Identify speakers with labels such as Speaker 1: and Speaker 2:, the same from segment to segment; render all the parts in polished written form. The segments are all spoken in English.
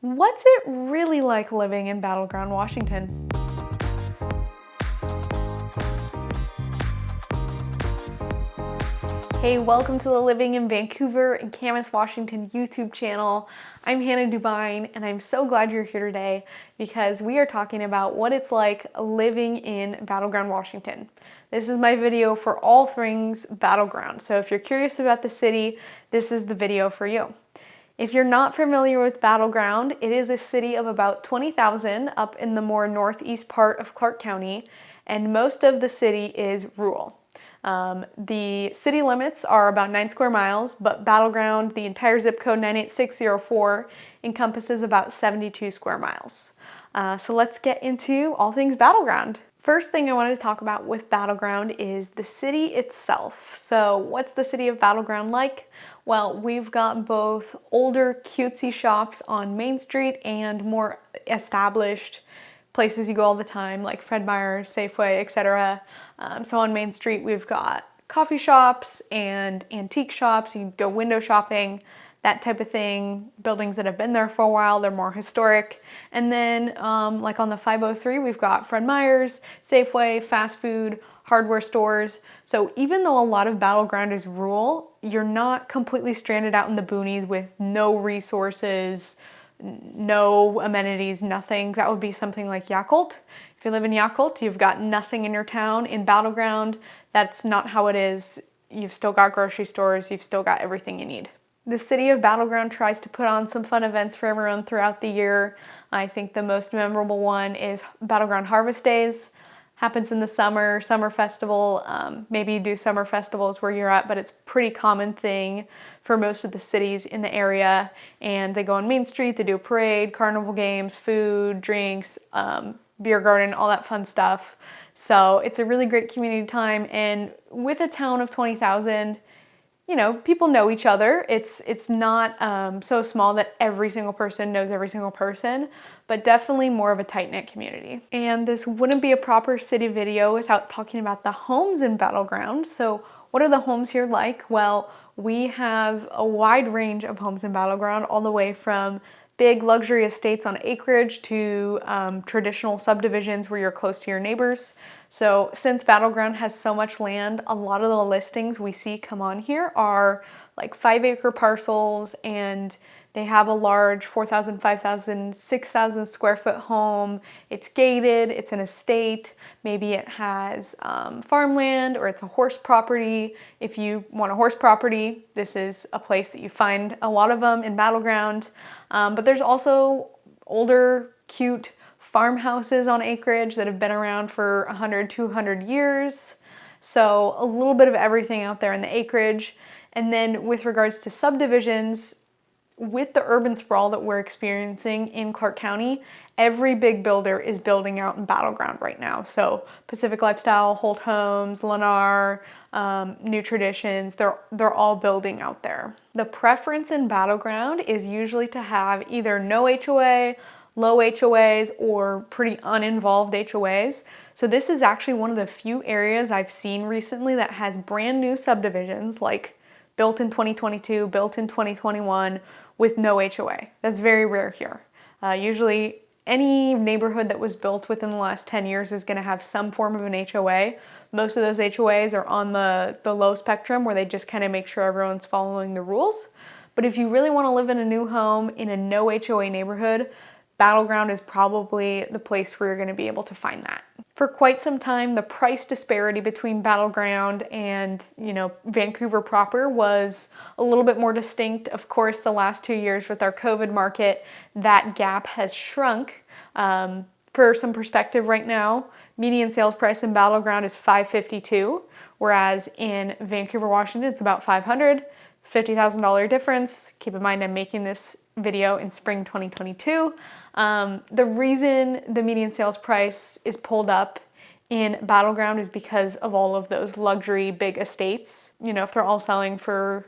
Speaker 1: What's it really like living in Battleground, Washington? Hey, welcome to the Living in Vancouver and Camas, Washington YouTube channel. I'm Hannah Dubine, and I'm so glad you're here today because we are talking about what it's like living in Battleground, Washington. This is my video for all things Battleground, so if you're curious about the city, this is the video for you. If you're not familiar with Battleground, it is a city of about 20,000 up in the more northeast part of Clark County, and most of the city is rural. The city limits are about 9 square miles, but Battleground, the entire zip code 98604, encompasses about 72 square miles. So let's get into all things Battleground. First thing I wanted to talk about with Battleground is the city itself. So what's the city of Battleground like? Well, we've got both older cutesy shops on Main Street and more established places you go all the time, like Fred Meyer's, Safeway, etc. So on Main Street, we've got coffee shops and antique shops. You can go window shopping, that type of thing. Buildings that have been there for a while, they're more historic. And then like on the 503, we've got Fred Meyer's, Safeway, fast food, hardware stores. So even though a lot of Battleground is rural, you're not completely stranded out in the boonies with no resources, no amenities, nothing. That would be something like 𝐂𝐤𝐠𝐡. If you live in 𝐂𝐤𝐠𝐡, you've got nothing in your town. In Battleground, that's not how it is. You've still got grocery stores, you've still got everything you need. The city of Battleground tries to put on some fun events for everyone throughout the year. I think the most memorable one is Battleground Harvest Days. Happens in the summer festival. Maybe you do summer festivals where you're at, but it's a pretty common thing for most of the cities in the area. And they go on Main Street, they do a parade, carnival games, food, drinks, beer garden, all that fun stuff. So it's a really great community time. And with a town of 20,000, you know, people know each other. It's not so small that every single person knows every single person, but definitely more of a tight-knit community. And this wouldn't be a proper city video without talking about the homes in Battleground. So what are the homes here like? Well, we have a wide range of homes in Battleground, all the way from big luxury estates on acreage to traditional subdivisions where you're close to your neighbors. So since Battleground has so much land, a lot of the listings we see come on here are like 5-acre parcels, and they have a large 4,000, 5,000, 6,000 square foot home. It's gated, it's an estate, maybe it has farmland, or it's a horse property. If you want a horse property, this is a place that you find a lot of them in Battleground. But there's also older, cute farmhouses on acreage that have been around for 100, 200 years. So a little bit of everything out there in the acreage. And then with regards to subdivisions, with the urban sprawl that we're experiencing in Clark County, every big builder is building out in Battleground right now. So Pacific Lifestyle, Holt Homes, Lennar, New Traditions, they're all building out there. The preference in Battleground is usually to have either no HOA, low HOAs, or pretty uninvolved HOAs. So this is actually one of the few areas I've seen recently that has brand new subdivisions, like built in 2022, built in 2021, with no HOA. That's very rare here. Usually any neighborhood that was built within the last 10 years is gonna have some form of an HOA. Most of those HOAs are on the low spectrum, where they just kind of make sure everyone's following the rules. But if you really wanna live in a new home in a no HOA neighborhood, Battleground is probably the place where you're going to be able to find that. For quite some time, the price disparity between Battleground and, Vancouver proper was a little bit more distinct. Of course, the last 2 years with our COVID market, that gap has shrunk. For some perspective right now, median sales price in Battleground is $552, whereas in Vancouver, Washington, it's about $500. It's a $50,000 difference. Keep in mind, I'm making this video in spring 2022. The reason the median sales price is pulled up in Battleground is because of all of those luxury big estates. If they're all selling for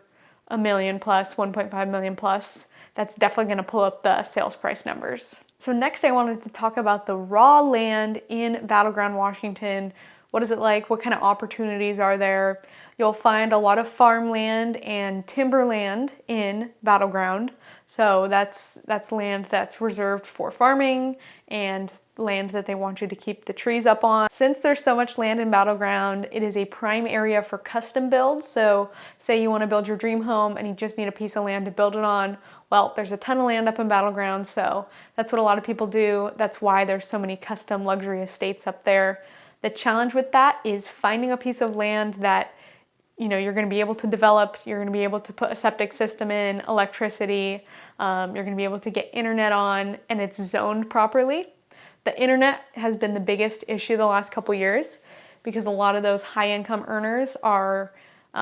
Speaker 1: $1 million plus, $1.5 million plus, that's definitely going to pull up the sales price numbers. So next I wanted to talk about the raw land in Battleground, Washington, What is it like? What kind of opportunities are there? You'll find a lot of farmland and timberland in Battleground. So that's land that's reserved for farming and land that they want you to keep the trees up on. Since there's so much land in Battleground, it is a prime area for custom builds. So say you want to build your dream home and you just need a piece of land to build it on. Well, there's a ton of land up in Battleground, so that's what a lot of people do. That's why there's so many custom luxury estates up there. The challenge with that is finding a piece of land that you're going to be able to develop, you're going to be able to put a septic system in, electricity, you're going to be able to get internet on, and it's zoned properly. The internet has been the biggest issue the last couple years because a lot of those high income earners are,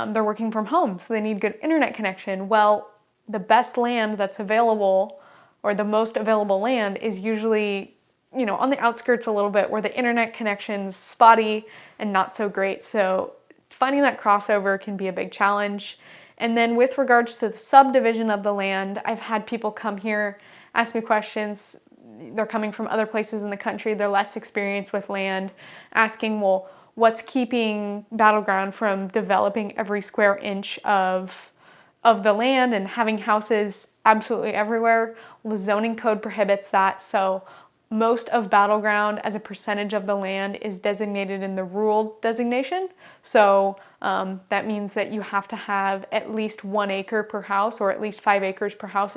Speaker 1: they're working from home, so they need good internet connection. Well, the best land that's available, or the most available land, is usually, on the outskirts a little bit where the internet connection's spotty and not so great. So finding that crossover can be a big challenge. And then with regards to the subdivision of the land, I've had people come here, ask me questions. They're coming from other places in the country, they're less experienced with land, asking, well, what's keeping Battleground from developing every square inch of the land and having houses absolutely everywhere? Well, the zoning code prohibits that, so most of Battleground as a percentage of the land is designated in the rural designation. So that means that you have to have at least 1 acre per house or at least 5 acres per house.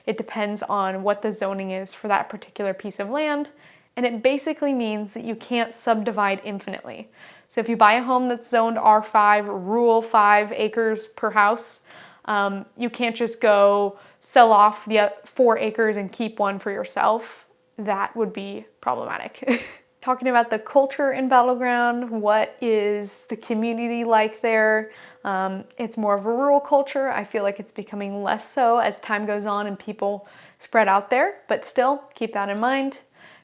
Speaker 1: It depends on what the zoning is for that particular piece of land. And it basically means that you can't subdivide infinitely. So if you buy a home that's zoned R5, rural 5 acres per house, you can't just go sell off the 4 acres and keep 1 for yourself. That would be problematic. Talking about the culture in Battleground, what is the community like there? It's more of a rural culture. I feel like it's becoming less so as time goes on and people spread out there, but still keep that in mind.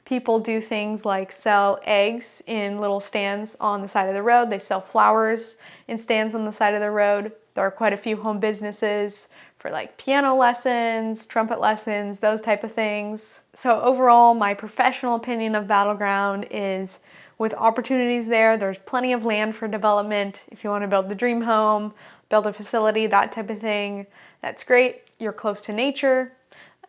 Speaker 1: People do things like sell eggs in little stands on the side of the road. They sell flowers in stands on the side of the road. There are quite a few home businesses for like piano lessons, trumpet lessons, those type of things. So overall, my professional opinion of Battleground is, with opportunities there, there's plenty of land for development. If you want to build the dream home, build a facility, that type of thing, that's great. You're close to nature.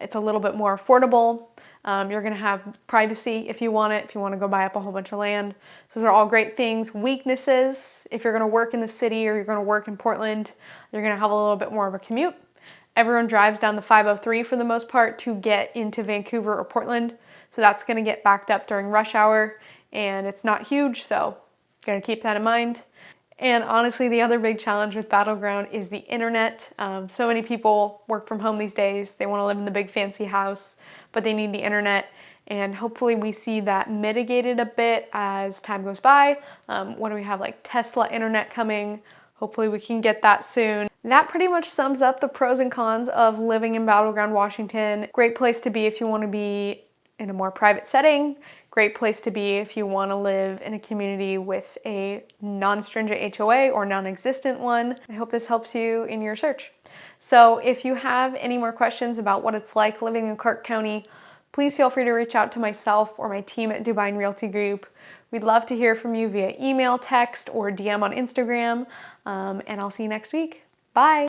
Speaker 1: It's a little bit more affordable. You're going to have privacy if you want it, if you want to go buy up a whole bunch of land. So those are all great things. Weaknesses, if you're going to work in the city or you're going to work in Portland, you're going to have a little bit more of a commute. Everyone drives down the 503 for the most part to get into Vancouver or Portland. So that's going to get backed up during rush hour, and it's not huge, so got to keep that in mind. And honestly, the other big challenge with Battleground is the internet. So many people work from home these days. They want to live in the big fancy house, but they need the internet. And hopefully we see that mitigated a bit as time goes by. What do we have, like Tesla internet coming? Hopefully we can get that soon. That pretty much sums up the pros and cons of living in Battleground, Washington. Great place to be if you want to be in a more private setting. Great place to be if you want to live in a community with a non-stringent HOA or non-existent one. I hope this helps you in your search. So if you have any more questions about what it's like living in Clark County, please feel free to reach out to myself or my team at 𝐍𝐞𝐢𝐠𝐡𝐶 Realty Group. We'd love to hear from you via email, text, or DM on Instagram, and I'll see you next week. Bye!